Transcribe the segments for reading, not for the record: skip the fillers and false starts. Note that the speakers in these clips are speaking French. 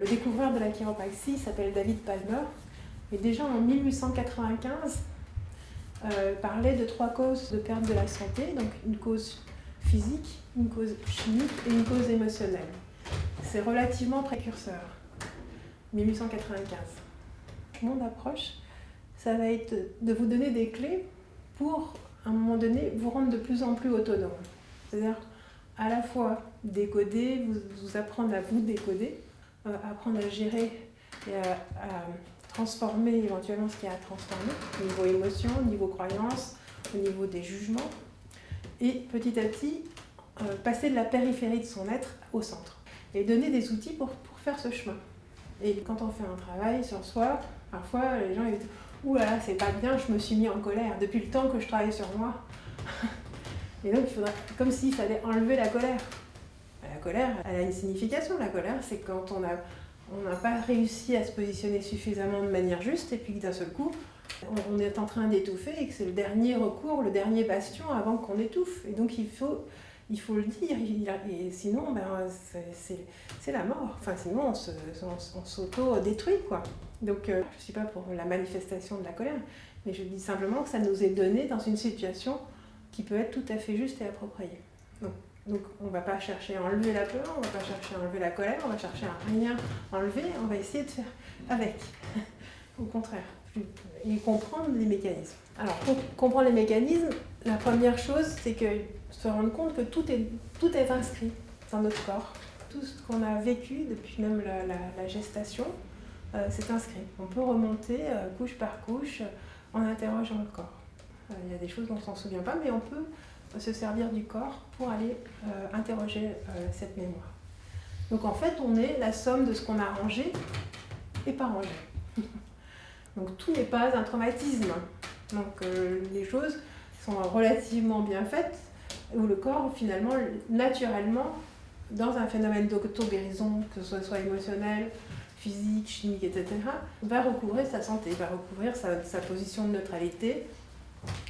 Le découvreur de la chiropraxie s'appelle David Palmer. Et déjà en 1895, parlait de 3 causes de perte de la santé, donc une cause physique, une cause chimique et une cause émotionnelle. C'est relativement précurseur, 1895. Mon approche, ça va être de vous donner des clés pour, à un moment donné, vous rendre de plus en plus autonome. C'est-à-dire, à la fois décoder, vous apprendre à vous décoder, apprendre à gérer et à transformer éventuellement ce qu'il y a à transformer, au niveau émotion, au niveau croyance, au niveau des jugements, et petit à petit, passer de la périphérie de son être au centre, et donner des outils pour faire ce chemin. Et quand on fait un travail sur soi, parfois les gens ils disent « Ouh là là, c'est pas bien, je me suis mis en colère depuis le temps que je travaille sur moi. » Et donc il faudrait, comme s'il fallait enlever la colère. La colère, elle a une signification. La colère, c'est quand on n'a pas réussi à se positionner suffisamment de manière juste, et puis d'un seul coup, on est en train d'étouffer, et que c'est le dernier recours, le dernier bastion avant qu'on étouffe. Et donc il faut le dire, et sinon c'est la mort. Enfin, sinon on s'auto-détruit, quoi. Donc je ne suis pas pour la manifestation de la colère, mais je dis simplement que ça nous est donné dans une situation qui peut être tout à fait juste et appropriée. Donc on ne va pas chercher à enlever la peur, on ne va pas chercher à enlever la colère, on va chercher à rien enlever, on va essayer de faire avec. Au contraire, et comprendre les mécanismes. Alors pour comprendre les mécanismes, la première chose, c'est que se rendre compte que tout est inscrit dans notre corps. Tout ce qu'on a vécu depuis même la gestation, c'est inscrit. On peut remonter couche par couche en interrogeant le corps. Il y a des choses dont on ne s'en souvient pas, mais on peut se servir du corps pour aller interroger cette mémoire. Donc en fait, on est la somme de ce qu'on a rangé et pas rangé. Donc tout n'est pas un traumatisme. Donc les choses sont relativement bien faites, où le corps, finalement, naturellement, dans un phénomène d'auto-guérison, que ce soit émotionnel, physique, chimique, etc., va recouvrir sa santé, va recouvrir sa position de neutralité.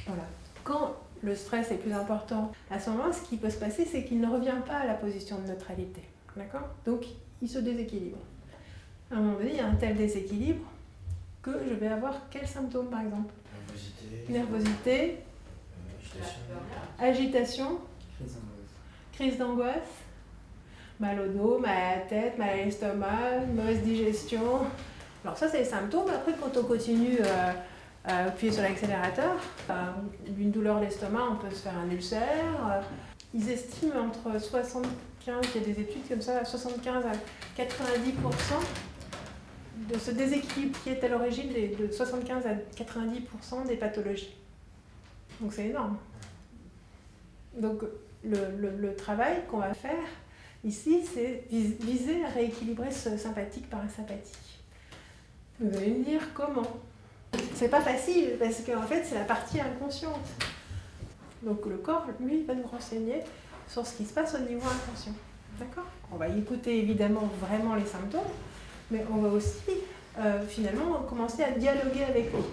Voilà. Quand le stress est plus important, à ce moment, ce qui peut se passer, c'est qu'il ne revient pas à la position de neutralité. D'accord ? Donc, il se déséquilibre. À un moment donné, il y a un tel déséquilibre que je vais avoir quels symptômes, par exemple ? Nervosité, agitation, crise d'angoisse, mal au dos, mal à la tête, mal à l'estomac, mauvaise digestion. Alors ça, c'est les symptômes. Après, quand on continue à appuyer sur l'accélérateur, d'une douleur d'estomac, on peut se faire un ulcère. Ils estiment entre 75, il y a des études comme ça, 75 à 90% de ce déséquilibre qui est à l'origine de 75 à 90% des pathologies. Donc c'est énorme. Donc le travail qu'on va faire ici, c'est viser à rééquilibrer ce sympathique par un sympathique. Vous allez me dire comment ? C'est pas facile, parce qu'en fait, c'est la partie inconsciente. Donc le corps, lui, va nous renseigner sur ce qui se passe au niveau inconscient. D'accord ? On va écouter évidemment vraiment les symptômes, mais on va aussi finalement commencer à dialoguer avec lui.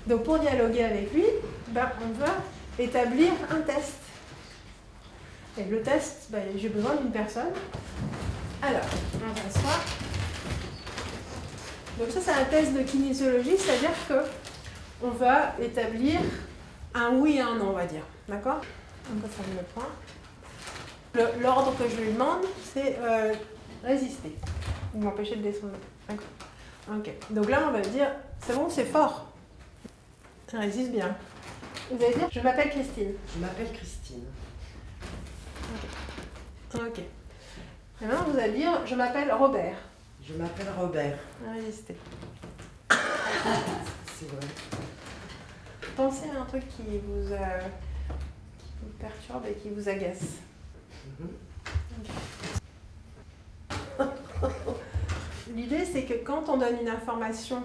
Donc pour dialoguer avec lui, on va établir un test. Et le test, j'ai besoin d'une personne. Alors, on s'assoit. Donc ça, c'est un test de kinésiologie, c'est-à-dire qu'on va établir un oui et un non, on va dire. D'accord ? Donc ça, je me prends. L'ordre que je lui demande, c'est résister. M'empêcher de descendre. D'accord ? Ok. Donc là, on va dire, c'est bon, c'est fort. Résiste bien. Vous allez dire, je m'appelle Christine. Je m'appelle Christine. Ok. Et maintenant, vous allez dire, je m'appelle Robert. Je m'appelle Robert. Résistez. C'est vrai. Pensez à un truc qui vous perturbe et qui vous agace. L'idée, c'est que quand on donne une information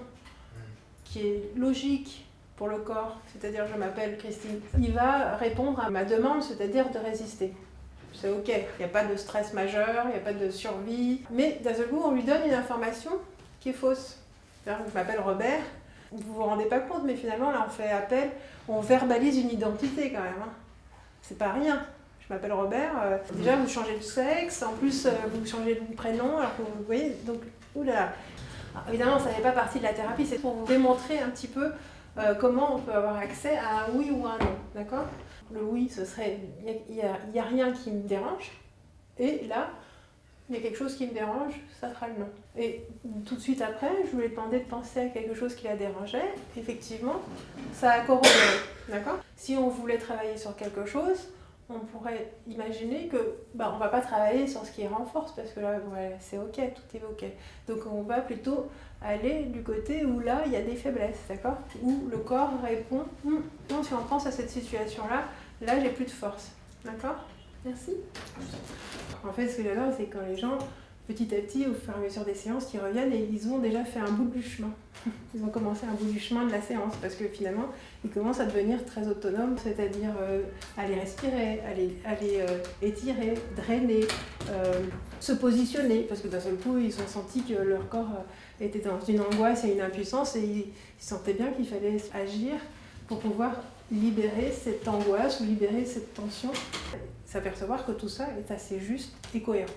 qui est logique pour le corps, c'est-à-dire je m'appelle Christine, il va répondre à ma demande, c'est-à-dire de résister. C'est ok, il n'y a pas de stress majeur, il n'y a pas de survie, mais d'un seul coup, on lui donne une information qui est fausse. C'est-à-dire, je m'appelle Robert, vous ne vous rendez pas compte, mais finalement, là, on fait appel, on verbalise une identité quand même. Hein. C'est pas rien. Je m'appelle Robert, déjà vous changez de sexe, en plus vous changez de prénom, alors que vous voyez, donc Ouh là là. Alors, évidemment, ça n'est pas partie de la thérapie, c'est pour vous démontrer un petit peu comment on peut avoir accès à un oui ou un non, d'accord? Le oui, ce serait il n'y a rien qui me dérange, et là, il y a quelque chose qui me dérange, ça sera le non. Et tout de suite après, je lui ai demandé de penser à quelque chose qui la dérangeait. Effectivement, ça a corroboré, d'accord? Si on voulait travailler sur quelque chose, on pourrait imaginer que on ne va pas travailler sur ce qui renforce, parce que là, voilà, c'est ok, tout est ok. Donc on va plutôt aller du côté où là, il y a des faiblesses, d'accord? Où le corps répond, non, si on pense à cette situation-là, là, j'ai plus de force, d'accord? Merci. En fait, ce que j'adore, c'est quand les gens, petit à petit, au fur et à mesure des séances, qui reviennent et ils ont déjà fait un bout du chemin. Ils ont commencé un bout du chemin de la séance parce que finalement, ils commencent à devenir très autonomes, c'est-à-dire aller respirer, aller étirer, drainer, se positionner, parce que d'un seul coup, ils ont senti que leur corps était dans une angoisse et une impuissance et ils sentaient bien qu'il fallait agir pour pouvoir libérer cette angoisse ou libérer cette tension. S'apercevoir que tout ça est assez juste et cohérent.